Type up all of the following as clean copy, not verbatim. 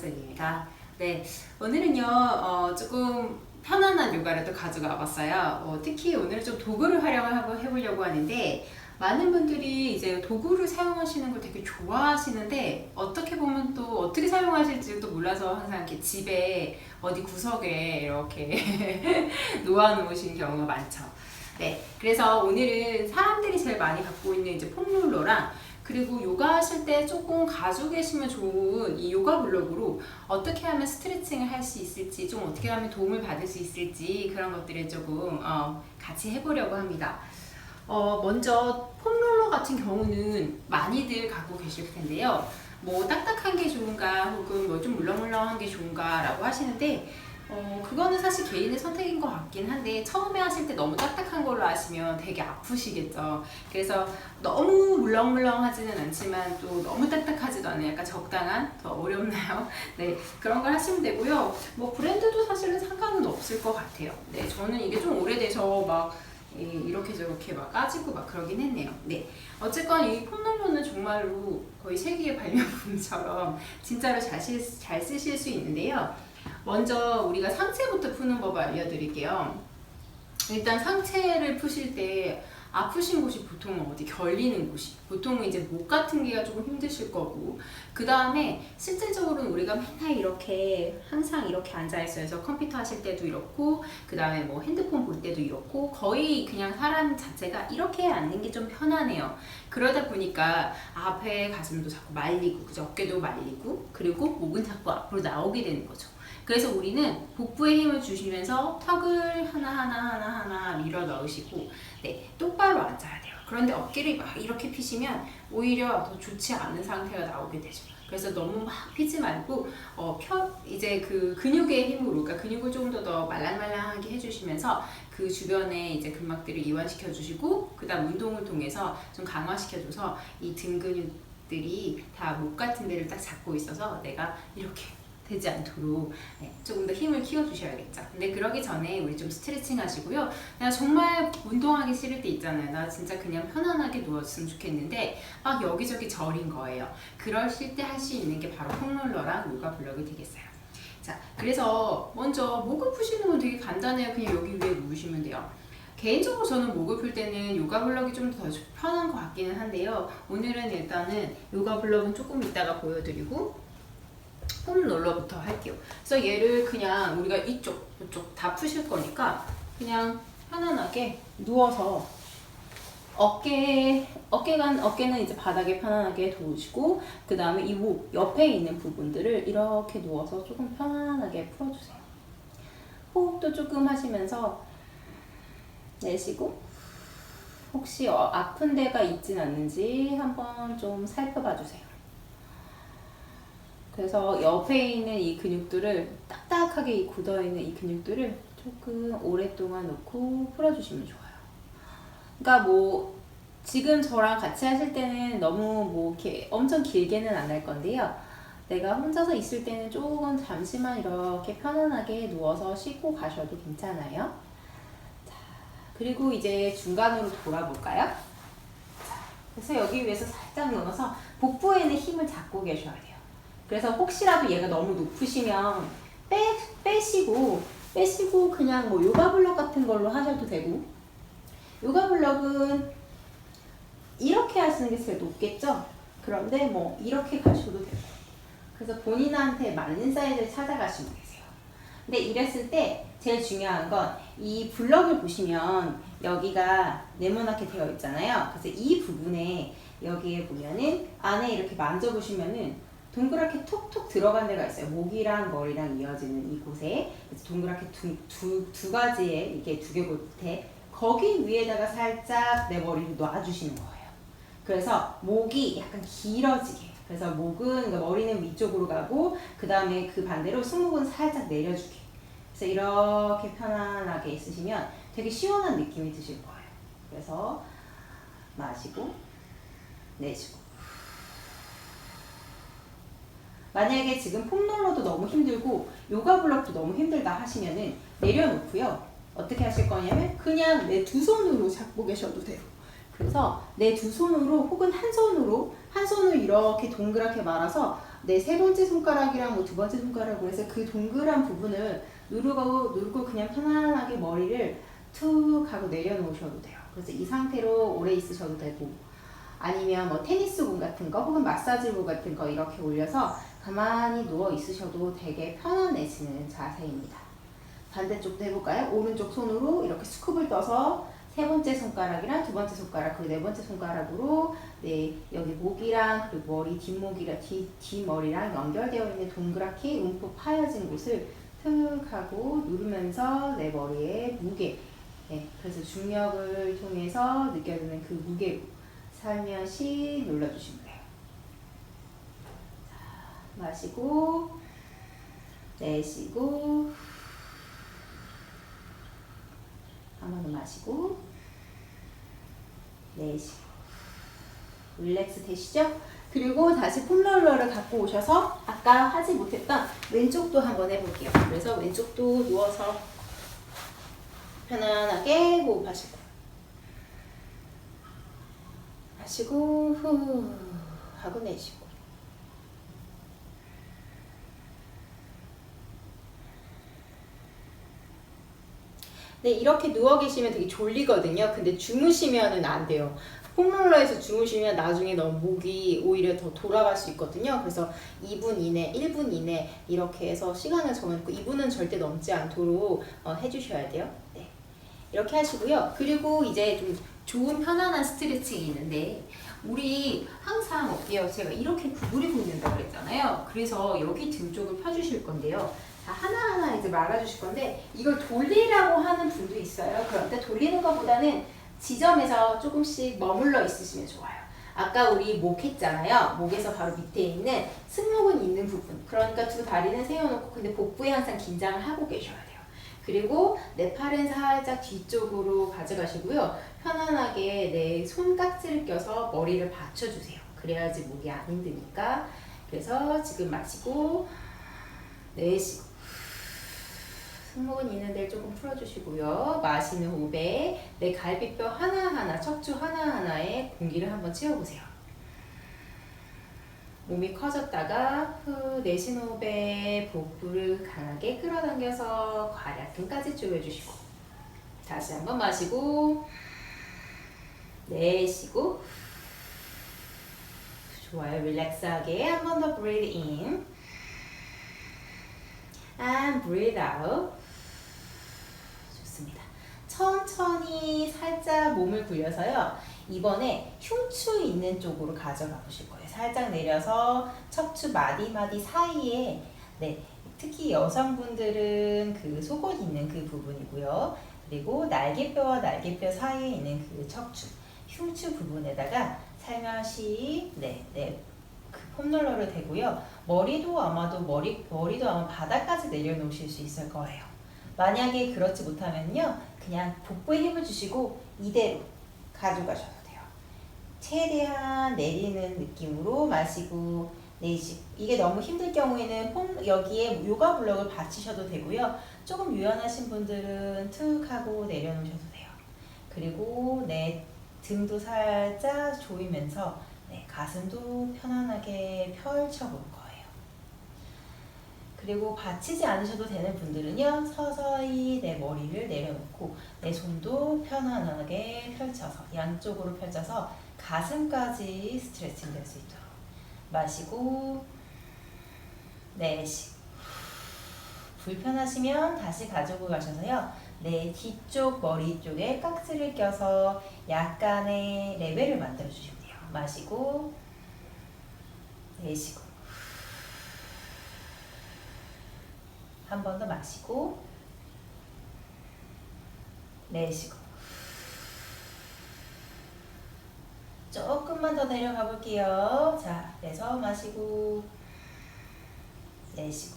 박사입니다. 네, 오늘은요 조금 편안한 요가를 또 가져가 봤어요. 특히 오늘은 좀 도구를 활용을 해보려고 하는데, 많은 분들이 이제 도구를 사용하시는 걸 되게 좋아하시는데 어떻게 보면 또 어떻게 사용하실지 또 몰라서 항상 이렇게 집에 어디 구석에 이렇게 놓아 놓으시는 경우가 많죠. 네, 그래서 오늘은 사람들이 제일 많이 갖고 있는 이제 폼롤러랑, 그리고 요가 하실 때 조금 가지고 계시면 좋은 이 요가 블록으로 어떻게 하면 스트레칭을 할 수 있을지, 좀 어떻게 하면 도움을 받을 수 있을지, 그런 것들을 조금 같이 해보려고 합니다. 먼저 폼롤러 같은 경우는 많이들 갖고 계실 텐데요. 뭐 딱딱한 게 좋은가, 혹은 뭐 좀 물렁물렁한 게 좋은가 라고 하시는데, 그거는 사실 개인의 선택인 것 같긴 한데, 처음에 하실 때 너무 딱딱한 걸로 하시면 되게 아프시겠죠. 그래서 너무 물렁물렁하지는 않지만 또 너무 딱딱하지도 않아요. 약간 적당한, 더 어렵나요? 네, 그런 걸 하시면 되고요. 뭐 브랜드도 사실은 상관은 없을 것 같아요. 네, 저는 이게 좀 오래돼서 막 이렇게 저렇게 막 까지고 막 그러긴 했네요. 네, 어쨌건 이 폼롤러는 정말로 거의 세계의 발명품처럼 진짜로 잘 쓰실 수 있는데요. 먼저 우리가 상체부터 푸는 법을 알려드릴게요. 일단 상체를 푸실 때 아프신 곳이 보통은 어디 결리는 곳이, 보통은 이제 목 같은 게가 조금 힘드실 거고, 그 다음에 실질적으로는 우리가 맨날 이렇게 항상 이렇게 앉아있어요. 그래서 컴퓨터 하실 때도 이렇고, 그 다음에 뭐 핸드폰 볼 때도 이렇고, 거의 그냥 사람 자체가 이렇게 앉는 게 좀 편하네요. 그러다 보니까 앞에 가슴도 자꾸 말리고, 그죠? 어깨도 말리고, 그리고 목은 자꾸 앞으로 나오게 되는 거죠. 그래서 우리는 복부에 힘을 주시면서 턱을 하나 밀어 넣으시고, 네, 똑바로 앉아야 돼요. 그런데 어깨를 막 이렇게 피시면 오히려 더 좋지 않은 상태가 나오게 되죠. 그래서 너무 막 피지 말고 이제 그 근육의 힘으로, 그러니까 근육을 조금 더 말랑말랑하게 해주시면서 그 주변에 이제 근막들을 이완시켜 주시고, 그다음 운동을 통해서 좀 강화시켜줘서 이 등 근육들이 다 목 같은 데를 딱 잡고 있어서 내가 이렇게 되지 않도록 조금 더 힘을 키워주셔야겠죠. 근데 그러기 전에 우리 좀 스트레칭 하시고요. 나 정말 운동하기 싫을 때 있잖아요. 나 진짜 그냥 편안하게 누웠으면 좋겠는데 막 여기저기 저린 거예요. 그러실 때 할 수 있는 게 바로 폼롤러랑 요가 블럭이 되겠어요. 자, 그래서 먼저 목을 푸시는 건 되게 간단해요. 그냥 여기 위에 누우시면 돼요. 개인적으로 저는 목을 풀 때는 요가 블럭이 좀 더 편한 것 같기는 한데요. 오늘은 일단은 요가 블럭은 조금 이따가 보여드리고 폼롤러부터 할게요. 그래서 얘를 그냥 우리가 이쪽, 이쪽 다 푸실 거니까 그냥 편안하게 누워서 어깨는 이제 바닥에 편안하게 놓으시고, 그 다음에 이 목 옆에 있는 부분들을 이렇게 누워서 조금 편안하게 풀어주세요. 호흡도 조금 하시면서 내쉬고, 혹시 아픈 데가 있진 않는지 한번 좀 살펴봐 주세요. 그래서 옆에 있는 이 근육들을 딱딱하게 굳어있는 이 근육들을 조금 오랫동안 놓고 풀어주시면 좋아요. 그러니까 뭐 지금 저랑 같이 하실 때는 너무 뭐 이렇게 엄청 길게는 안 할 건데요. 내가 혼자서 있을 때는 조금 잠시만 이렇게 편안하게 누워서 쉬고 가셔도 괜찮아요. 자, 그리고 이제 중간으로 돌아볼까요? 자, 그래서 여기 위에서 살짝 넣어서 복부에는 힘을 잡고 계셔야 돼요. 그래서 혹시라도 얘가 너무 높으시면 빼시고 그냥 뭐 요가 블럭 같은 걸로 하셔도 되고, 요가 블럭은 이렇게 하시는 게 제일 높겠죠? 그런데 뭐 이렇게 가셔도 되고, 그래서 본인한테 맞는 사이즈를 찾아가시면 되세요. 근데 이랬을 때 제일 중요한 건 이 블럭을 보시면 여기가 네모나게 되어 있잖아요. 그래서 이 부분에 여기에 보면은 안에 이렇게 만져보시면은 동그랗게 톡톡 들어간 데가 있어요. 목이랑 머리랑 이어지는 이곳에. 그래서 동그랗게 두 가지의 이게 두 개 밑에, 거기 위에다가 살짝 내 머리를 놔주시는 거예요. 그래서 목이 약간 길어지게. 그래서 목은, 그러니까 머리는 위쪽으로 가고, 그 다음에 그 반대로 승모근 살짝 내려주게. 그래서 이렇게 편안하게 있으시면 되게 시원한 느낌이 드실 거예요. 그래서 마시고 내쉬고. 만약에 지금 폼롤러도 너무 힘들고 요가 블럭도 너무 힘들다 하시면은 내려놓고요. 어떻게 하실 거냐면 그냥 내 두 손으로 잡고 계셔도 돼요. 그래서 내 두 손으로 혹은 한 손으로 이렇게 동그랗게 말아서 네, 세 번째 손가락이랑 뭐 두 번째 손가락으로 해서 그 동그란 부분을 누르고 그냥 편안하게 머리를 툭 하고 내려놓으셔도 돼요. 그래서 이 상태로 오래 있으셔도 되고, 아니면 뭐 테니스공 같은 거 혹은 마사지볼 같은 거 이렇게 올려서 가만히 누워 있으셔도 되게 편안해지는 자세입니다. 반대쪽도 해볼까요? 오른쪽 손으로 이렇게 스쿱을 떠서 세 번째 손가락이랑 두 번째 손가락 그리고 네 번째 손가락으로 네, 여기 목이랑 그리고 머리 뒷목이랑 뒷머리랑 연결되어 있는 동그랗게 움푹 파여진 곳을 툭 하고 누르면서 내 머리에 무게, 네, 그래서 중력을 통해서 느껴지는 그 무게 살며시 눌러주시면 돼요. 자, 마시고 내쉬고 한 번 더 마시고 내쉬고 릴렉스 되시죠? 그리고 다시 폼롤러를 갖고 오셔서 아까 하지 못했던 왼쪽도 한번 해볼게요. 그래서 왼쪽도 누워서 편안하게 호흡하시고 마시고 후 하고 내쉬고 네, 이렇게 누워 계시면 되게 졸리거든요. 근데 주무시면은 안 돼요. 폼롤러에서 주무시면 나중에 너무 목이 오히려 더 돌아갈 수 있거든요. 그래서 2분 이내, 1분 이내 이렇게 해서 시간을 정해놓고 2분은 절대 넘지 않도록 해주셔야 돼요. 네, 이렇게 하시고요. 그리고 이제 좀 좋은 편안한 스트레칭이 있는데 우리 항상 어때요? 제가 이렇게 구부리고 있는다고 그랬잖아요. 그래서 여기 등 쪽을 펴주실 건데요. 자, 하나하나 이제 말아주실 건데 이걸 돌리라고 하는 분도 있어요. 그런데 돌리는 것보다는 지점에서 조금씩 머물러 있으시면 좋아요. 아까 우리 목 했잖아요. 목에서 바로 밑에 있는 승모근 있는 부분. 그러니까 두 다리는 세워놓고 근데 복부에 항상 긴장을 하고 계셔야 돼요. 그리고 내 팔은 살짝 뒤쪽으로 가져가시고요. 편안하게 내 손깍지를 껴서 머리를 받쳐주세요. 그래야지 목이 안 힘드니까. 그래서 지금 마시고 내쉬고 승모근 있는 데를 조금 풀어주시고요. 마시는 호흡에 내 갈비뼈 하나하나, 척추 하나하나에 공기를 한번 채워보세요. 몸이 커졌다가 후 내쉬는 호흡에 복부를 강하게 끌어당겨서 괄약근까지 조여주시고 다시 한번 마시고 내쉬고 좋아요. 릴렉스하게 한 번 더 breathe in and breathe out. 좋습니다. 천천히 살짝 몸을 굴려서요. 이번에 흉추 있는 쪽으로 가져가 보실 거예요. 살짝 내려서 척추 마디마디 사이에 네, 특히 여성분들은 그 속옷 있는 그 부분이고요. 그리고 날개뼈와 날개뼈 사이에 있는 그 척추, 흉추 부분에다가 살며시 그 폼롤러를 대고요. 머리도 아마 바닥까지 내려놓으실 수 있을 거예요. 만약에 그렇지 못하면요, 그냥 복부에 힘을 주시고 이대로 가져가셔도 돼요. 최대한 내리는 느낌으로 마시고 내쉬고. 이게 너무 힘들 경우에는 여기에 요가 블럭을 받치셔도 되고요. 조금 유연하신 분들은 툭 하고 내려놓으셔도 돼요. 그리고 내 등도 살짝 조이면서 가슴도 편안하게 펼쳐볼 거예요. 그리고 받치지 않으셔도 되는 분들은요, 서서히 내 머리를 내려놓고 내 손도 편안하게 펼쳐서 양쪽으로 펼쳐서 가슴까지 스트레칭 될 수 있도록 마시고 내쉬고. 불편하시면 다시 가지고 가셔서요, 내 뒤쪽 머리 쪽에 깍지를 껴서 약간의 레벨을 만들어 주시면 돼요. 마시고 내쉬고 한 번 더 마시고 내쉬고. 조금만 더 내려가 볼게요. 자, 그래서 마시고 내쉬고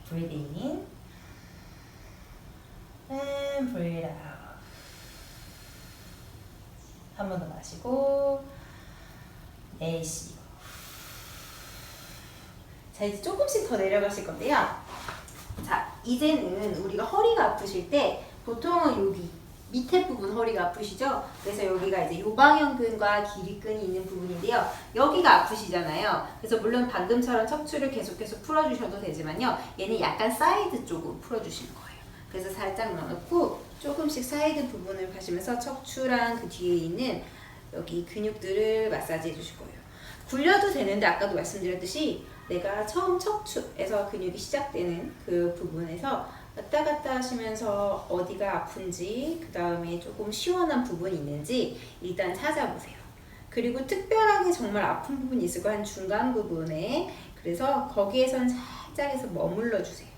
breathe in and breathe out. 한 번 더 마시고 내쉬고. 자, 이제 조금씩 더 내려가실 건데요. 자, 이제는 우리가 허리가 아프실 때 보통은 여기 밑에 부분 허리가 아프시죠? 그래서 여기가 이제 요방형근과 기립근이 있는 부분인데요. 여기가 아프시잖아요. 그래서 물론 방금처럼 척추를 계속해서 풀어주셔도 되지만요. 얘는 약간 사이드 쪽으로 풀어주시는 거예요. 그래서 살짝 넣어놓고 조금씩 사이드 부분을 가시면서 척추랑 그 뒤에 있는 여기 근육들을 마사지 해주실 거예요. 굴려도 되는데 아까도 말씀드렸듯이 내가 처음 척추에서 근육이 시작되는 그 부분에서 왔다 갔다 하시면서 어디가 아픈지 그 다음에 조금 시원한 부분이 있는지 일단 찾아보세요. 그리고 특별하게 정말 아픈 부분이 있을 거한 중간 부분에 그래서 거기에선 살짝해서 머물러 주세요.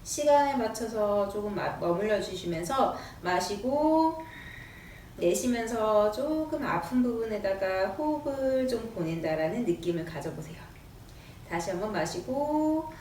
시간에 맞춰서 조금 머물러 주시면서 마시고 내쉬면서 조금 아픈 부분에다가 호흡을 좀 보낸다라는 느낌을 가져보세요. 다시 한번 마시고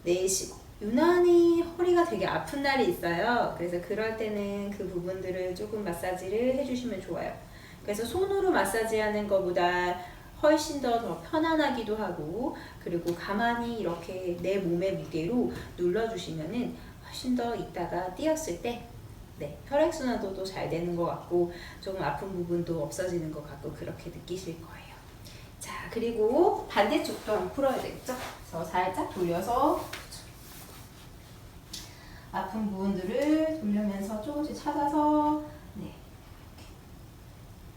내쉬고 유난히 허리가 되게 아픈 날이 있어요. 그래서 그럴 때는 그 부분들을 조금 마사지를 해주시면 좋아요. 그래서 손으로 마사지하는 것보다 훨씬 더 편안하기도 하고 그리고 가만히 이렇게 내 몸의 무게로 눌러주시면은 훨씬 더 이따가 뛰었을 때 혈액순환도 잘 되는 것 같고 조금 아픈 부분도 없어지는 것 같고 그렇게 느끼실 거예요. 자, 그리고 반대쪽도 한번 풀어야 되겠죠? 그래서 살짝 돌려서 아픈 부분들을 돌리면서 조금씩 찾아서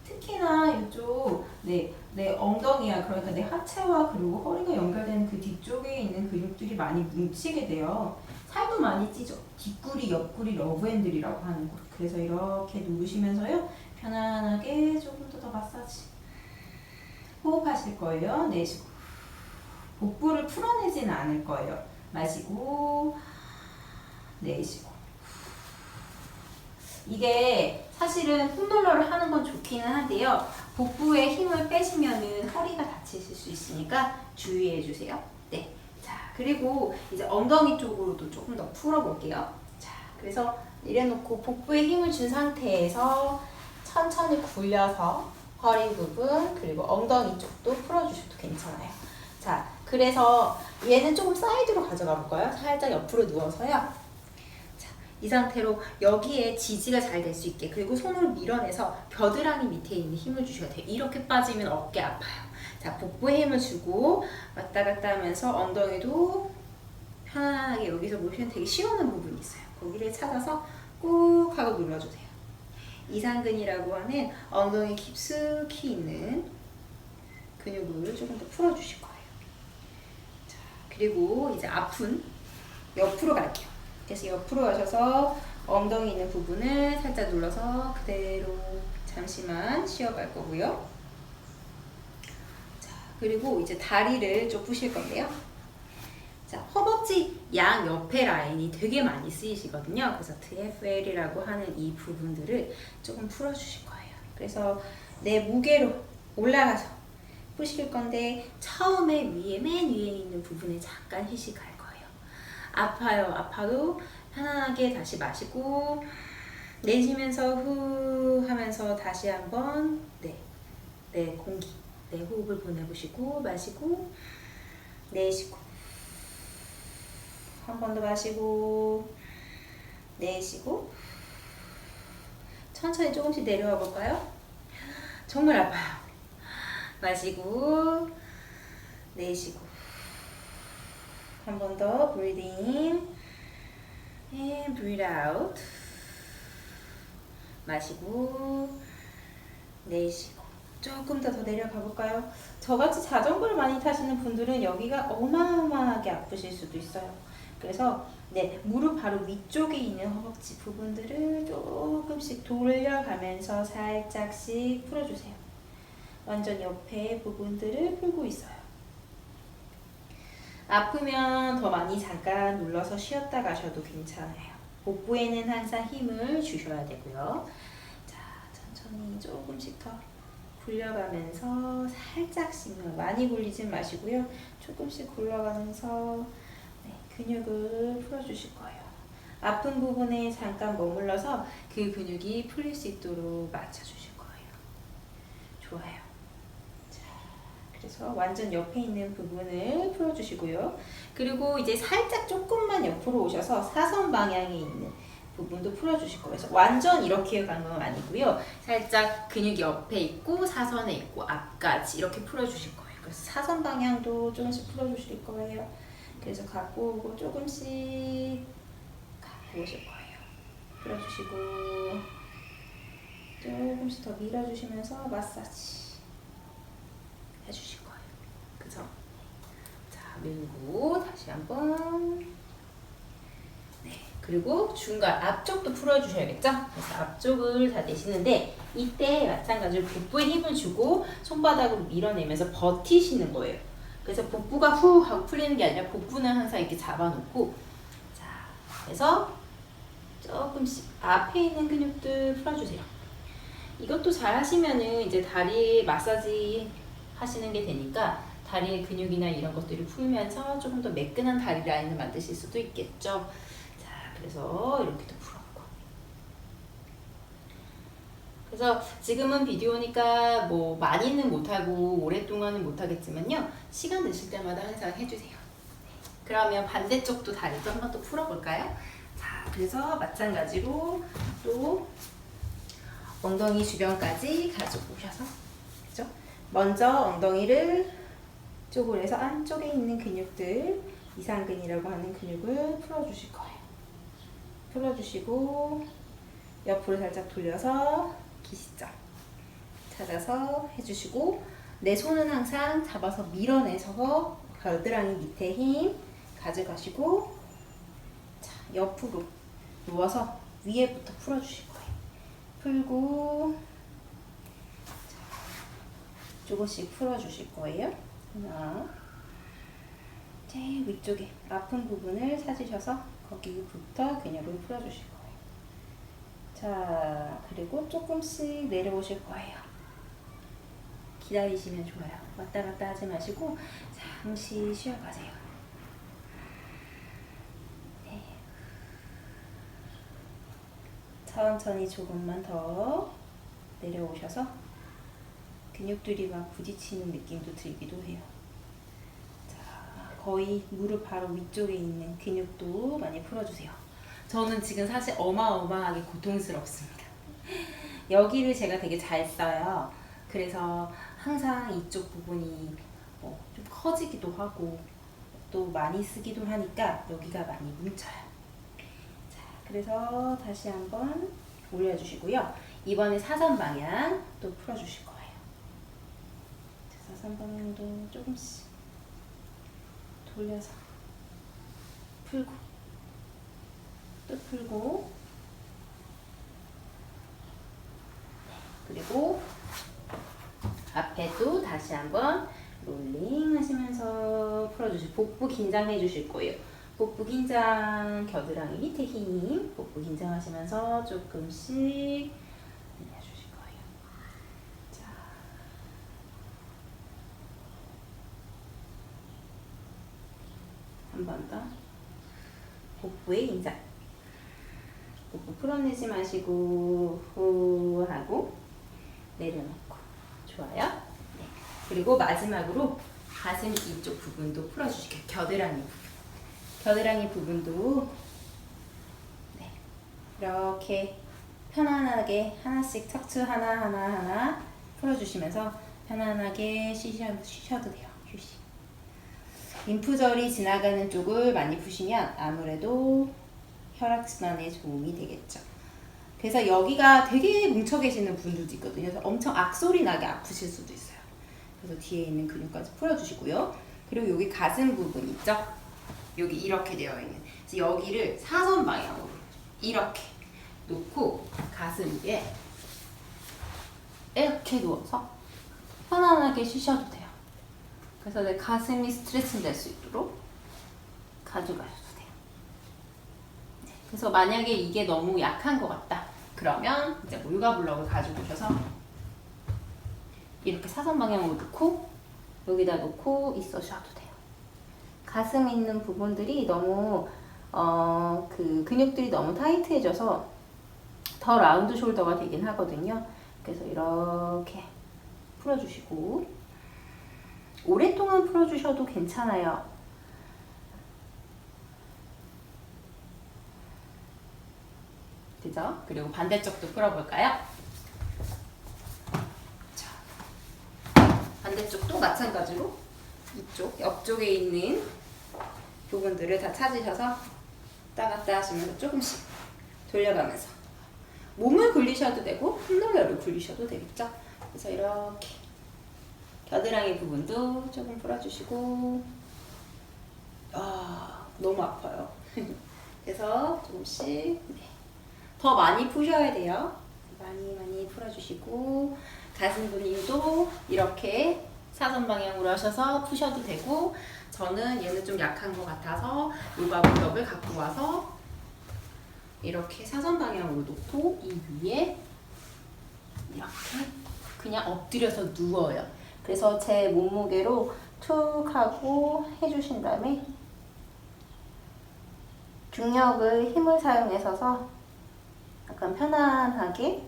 특히나 이쪽 내 엉덩이야 그러니까 내 하체와 그리고 허리가 연결되는 그 뒤쪽에 있는 근육들이 많이 뭉치게 돼요. 살도 많이 찌죠. 뒷구리, 옆구리, 러브핸들이라고 하는 곳. 그래서 이렇게 누르시면서요. 편안하게 조금 더 마사지. 호흡하실 거예요. 내쉬고. 복부를 풀어내지는 않을 거예요. 마시고 내쉬고. 이게 사실은 폼롤러를 하는 건 좋기는 한데요. 복부에 힘을 빼시면은 허리가 다치실 수 있으니까 주의해 주세요. 네. 자, 그리고 이제 엉덩이 쪽으로도 조금 더 풀어볼게요. 자, 그래서 내려놓고 복부에 힘을 준 상태에서 천천히 굴려서 허리 부분 그리고 엉덩이 쪽도 풀어주셔도 괜찮아요. 자, 그래서 얘는 조금 사이드로 가져가 볼까요? 살짝 옆으로 누워서요. 이 상태로 여기에 지지가 잘 될 수 있게 그리고 손으로 밀어내서 겨드랑이 밑에 있는 힘을 주셔야 돼요. 이렇게 빠지면 어깨 아파요. 자, 복부에 힘을 주고 왔다 갔다 하면서 엉덩이도 편안하게 여기서 보시면 되게 시원한 부분이 있어요. 거기를 찾아서 꾹 하고 눌러주세요. 이상근이라고 하는 엉덩이 깊숙이 있는 근육을 조금 더 풀어주실 거예요. 자, 그리고 이제 아픈 옆으로 갈게요. 그래서 옆으로 가셔서 엉덩이 있는 부분을 살짝 눌러서 그대로 잠시만 쉬어갈 거고요. 자, 그리고 이제 다리를 좀 푸실 건데요. 자, 허벅지 양 옆에 라인이 되게 많이 쓰이시거든요. 그래서 TFL이라고 하는 이 부분들을 조금 풀어주실 거예요. 그래서 내 무게로 올라가서 푸실 건데 처음에 맨 위에 있는 부분에 잠깐 휴식할 거예요. 아파요. 아파도 편안하게 다시 마시고 내쉬면서 후 하면서 다시 한번 공기, 호흡을 보내보시고 마시고 내쉬고 한 번 더 마시고 내쉬고 천천히 조금씩 내려와 볼까요? 정말 아파요. 마시고 내쉬고 한 번 더 breathe in and breathe out. 마시고 내쉬고 조금 더 내려가 볼까요? 저같이 자전거를 많이 타시는 분들은 여기가 어마어마하게 아프실 수도 있어요. 그래서 무릎 바로 위쪽에 있는 허벅지 부분들을 조금씩 돌려가면서 살짝씩 풀어주세요. 완전 옆에 부분들을 풀고 있어요. 아프면 더 많이 잠깐 눌러서 쉬었다 가셔도 괜찮아요. 복부에는 항상 힘을 주셔야 되고요. 자, 천천히 조금씩 더 굴려가면서 살짝씩만 많이 굴리진 마시고요. 조금씩 굴려가면서 근육을 풀어주실 거예요. 아픈 부분에 잠깐 머물러서 그 근육이 풀릴 수 있도록 맞춰주실 거예요. 좋아요. 그래서 완전 옆에 있는 부분을 풀어주시고요. 그리고 이제 살짝 조금만 옆으로 오셔서 사선 방향에 있는 부분도 풀어주실 거예요. 그래서 완전 이렇게 가는 건 아니고요. 살짝 근육이 옆에 있고 사선에 있고 앞까지 이렇게 풀어주실 거예요. 그래서 사선 방향도 조금씩 풀어주실 거예요. 그래서 갖고 오고 조금씩 갖고 오실 거예요. 풀어주시고 조금씩 더 밀어주시면서 마사지 해주실 거예요. 그죠? 자, 밀고 다시 한번. 네, 그리고 중간 앞쪽도 풀어주셔야겠죠? 그래서 앞쪽을 다 내시는데 이때 마찬가지로 복부에 힘을 주고 손바닥으로 밀어내면서 버티시는 거예요. 그래서 복부가 후 하고 풀리는 게 아니라 복부는 항상 이렇게 잡아놓고, 자, 그래서 조금씩 앞에 있는 근육들 풀어주세요. 이것도 잘 하시면은 이제 다리 마사지 하시는 게 되니까 다리의 근육이나 이런 것들을 풀면서 조금 더 매끈한 다리 라인을 만드실 수도 있겠죠. 자, 그래서 이렇게도 풀었고. 그래서 지금은 비디오니까 뭐 많이는 못하고 오랫동안은 못하겠지만요. 시간 되실 때마다 항상 해주세요. 그러면 반대쪽도 다리도 한번 또 풀어볼까요? 자, 그래서 마찬가지로 또 엉덩이 주변까지 가져오셔서, 그죠? 먼저 엉덩이를 쪼그려서 안쪽에 있는 근육들, 이상근이라고 하는 근육을 풀어주실 거예요. 풀어주시고 옆으로 살짝 돌려서 기시점 찾아서 해주시고, 내 손은 항상 잡아서 밀어내서 겨드랑이 밑에 힘 가져가시고, 자, 옆으로 누워서 위에부터 풀어주실 거예요. 풀고 자, 조금씩 풀어주실 거예요. 하나, 제일 위쪽에 아픈 부분을 찾으셔서 거기부터 근육을 풀어주실 거예요. 자, 그리고 조금씩 내려오실 거예요. 기다리시면 좋아요. 왔다 갔다 하지 마시고 잠시 쉬어가세요. 네. 천천히 조금만 더 내려오셔서 근육들이 막 부딪히는 느낌도 들기도 해요. 자, 거의 무릎 바로 위쪽에 있는 근육도 많이 풀어주세요. 저는 지금 사실 어마어마하게 고통스럽습니다. 여기를 제가 되게 잘 써요. 그래서 항상 이쪽 부분이 좀 커지기도 하고 또 많이 쓰기도 하니까 여기가 많이 뭉쳐요. 자, 그래서 다시 한번 올려주시고요. 이번에 사선 방향 또 풀어주실 거예요. 자, 사선 방향도 조금씩 돌려서 풀고 또 풀고, 그리고 앞에도 다시 한번 롤링 하시면서 풀어주실, 복부 긴장해 주실 거예요. 복부 긴장, 겨드랑이 밑에 힘, 복부 긴장하시면서 조금씩 내려주실 거예요. 자, 한 번 더. 복부의 긴장. 복부 풀어내지 마시고 후 하고 내려놓고. 좋아요. 네. 그리고 마지막으로 가슴 이쪽 부분도 풀어주실게요. 겨드랑이 부분. 겨드랑이 부분도 네. 이렇게 편안하게 하나씩 척추 하나 풀어주시면서 편안하게 쉬셔도 돼요. 휴식. 림프절이 지나가는 쪽을 많이 푸시면 아무래도 혈액순환에 도움이 되겠죠. 그래서 여기가 되게 뭉쳐 계시는 분들도 있거든요. 그래서 엄청 악소리 나게 아프실 수도 있어요. 그래서 뒤에 있는 근육까지 풀어주시고요. 그리고 여기 가슴 부분 있죠? 여기 이렇게 되어 있는, 그래서 여기를 사선 방향으로 이렇게 놓고 가슴 위에 이렇게 누워서 편안하게 쉬셔도 돼요. 그래서 내 가슴이 스트레칭 될 수 있도록 가져가셔도 돼요. 그래서 만약에 이게 너무 약한 것 같다 그러면 이제 뭐 요가 블럭을 가지고 오셔서 이렇게 사선 방향으로 놓고 여기다 놓고 있으셔도 돼요. 가슴 있는 부분들이 너무 그 근육들이 너무 타이트해져서 더 라운드 숄더가 되긴 하거든요. 그래서 이렇게 풀어주시고 오랫동안 풀어주셔도 괜찮아요. 네. 그죠? 그리고 반대쪽도 풀어볼까요? 자, 반대쪽도 마찬가지로 이쪽 옆쪽에 있는 부분들을 다 찾으셔서 왔다 갔다 하시면서 조금씩 돌려가면서 몸을 굴리셔도 되고 폼롤러를 굴리셔도 되겠죠? 그래서 이렇게 겨드랑이 부분도 조금 풀어주시고 너무 아파요. 그래서 조금씩 더 많이 푸셔야 돼요. 많이 풀어주시고 가슴 근육도 이렇게 사선 방향으로 하셔서 푸셔도 되고 저는 얘는 좀 약한 것 같아서 요가 블럭을 갖고 와서 이렇게 사선 방향으로 놓고 이 위에 이렇게 그냥 엎드려서 누워요. 그래서 제 몸무게로 툭 하고 해주신 다음에 중력을 힘을 사용해서 약간 편안하게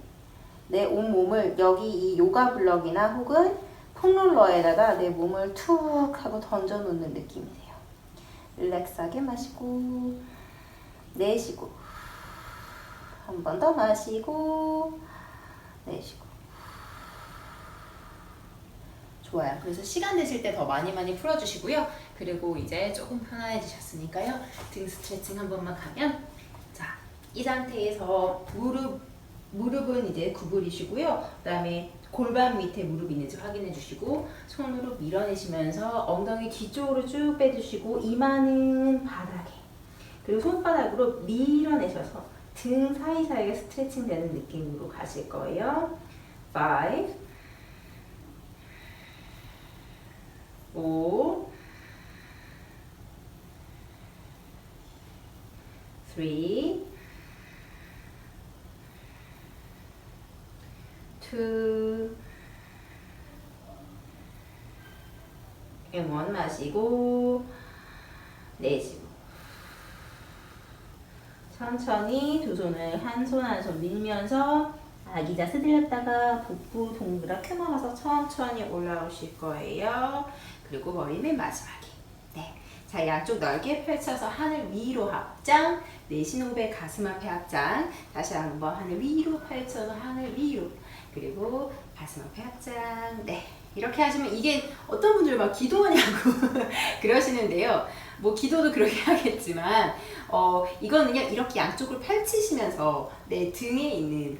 내 온몸을 여기 이 요가 블럭이나 혹은 폼롤러에다가 내 몸을 툭 하고 던져 놓는 느낌이세요. 릴렉스하게 마시고 내쉬고 한 번 더 마시고 내쉬고 좋아요. 그래서 시간 되실 때 더 많이 풀어주시고요. 그리고 이제 조금 편안해지셨으니까요. 등 스트레칭 한 번만 가면 자, 이 상태에서 무릎은 이제 구부리시고요. 그 다음에 골반 밑에 무릎이 있는지 확인해 주시고 손으로 밀어내시면서 엉덩이 뒤쪽으로 쭉 빼주시고 이마는 바닥에 그리고 손바닥으로 밀어내셔서 등 사이사이에 스트레칭 되는 느낌으로 가실 거예요. 5 4 3 2 1 마시고 내쉬고 천천히 두 손을 한 손 한 손 밀면서 아기 자세 들렸다가 복부 동그랗게 모아서 천천히 올라오실 거예요. 그리고 머리 맨 마지막에 자, 양쪽 넓게 펼쳐서 하늘 위로 합장, 내쉬 호흡에 가슴 앞에 합장, 다시 한번 하늘 위로 펼쳐서 하늘 위로, 그리고 가슴 앞에 합장. 이렇게 하시면 이게 어떤 분들 막 기도하냐고 그러시는데요. 뭐 기도도 그렇게 하겠지만 이거는 그냥 이렇게 양쪽을 펼치시면서 내 등에 있는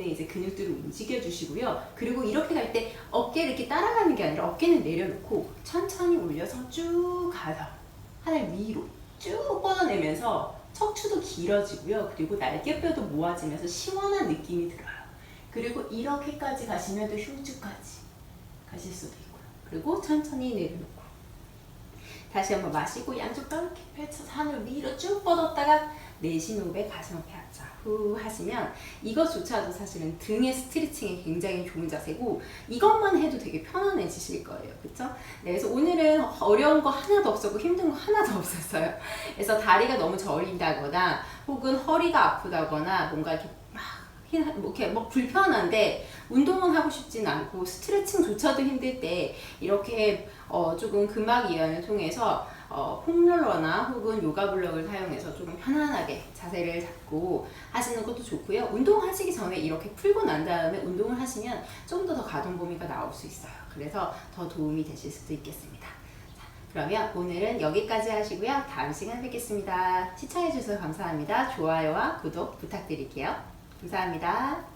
이제 근육들을 움직여 주시고요. 그리고 이렇게 갈 때 어깨를 이렇게 따라가는 게 아니라 어깨는 내려놓고 천천히 올려서 쭉 가서 하늘 위로 쭉 뻗어내면서 척추도 길어지고요. 그리고 날개뼈도 모아지면서 시원한 느낌이 들어요. 그리고 이렇게까지 가시면 또 흉추까지 가실 수도 있고요. 그리고 천천히 내려놓고 다시 한번 마시고 양쪽 이렇게 펼쳐서 하늘 위로 쭉 뻗었다가 내쉬 호흡에 가슴 앞에 합장 후 하시면 이것조차도 사실은 등의 스트레칭에 굉장히 좋은 자세고 이것만 해도 되게 편안해지실 거예요. 그쵸? 그래서 오늘은 어려운 거 하나도 없었고 힘든 거 하나도 없었어요. 그래서 다리가 너무 저린다거나 혹은 허리가 아프다거나 뭔가 이렇게 뭐 불편한데 운동은 하고 싶진 않고 스트레칭조차도 힘들 때 이렇게 조금 근막 이완을 통해서 폼롤러나 혹은 요가 블럭을 사용해서 조금 편안하게 자세를 잡고 하시는 것도 좋고요. 운동하시기 전에 이렇게 풀고 난 다음에 운동을 하시면 좀 더 가동 범위가 나올 수 있어요. 그래서 더 도움이 되실 수도 있겠습니다. 자, 그러면 오늘은 여기까지 하시고요. 다음 시간에 뵙겠습니다. 시청해주셔서 감사합니다. 좋아요와 구독 부탁드릴게요. 감사합니다.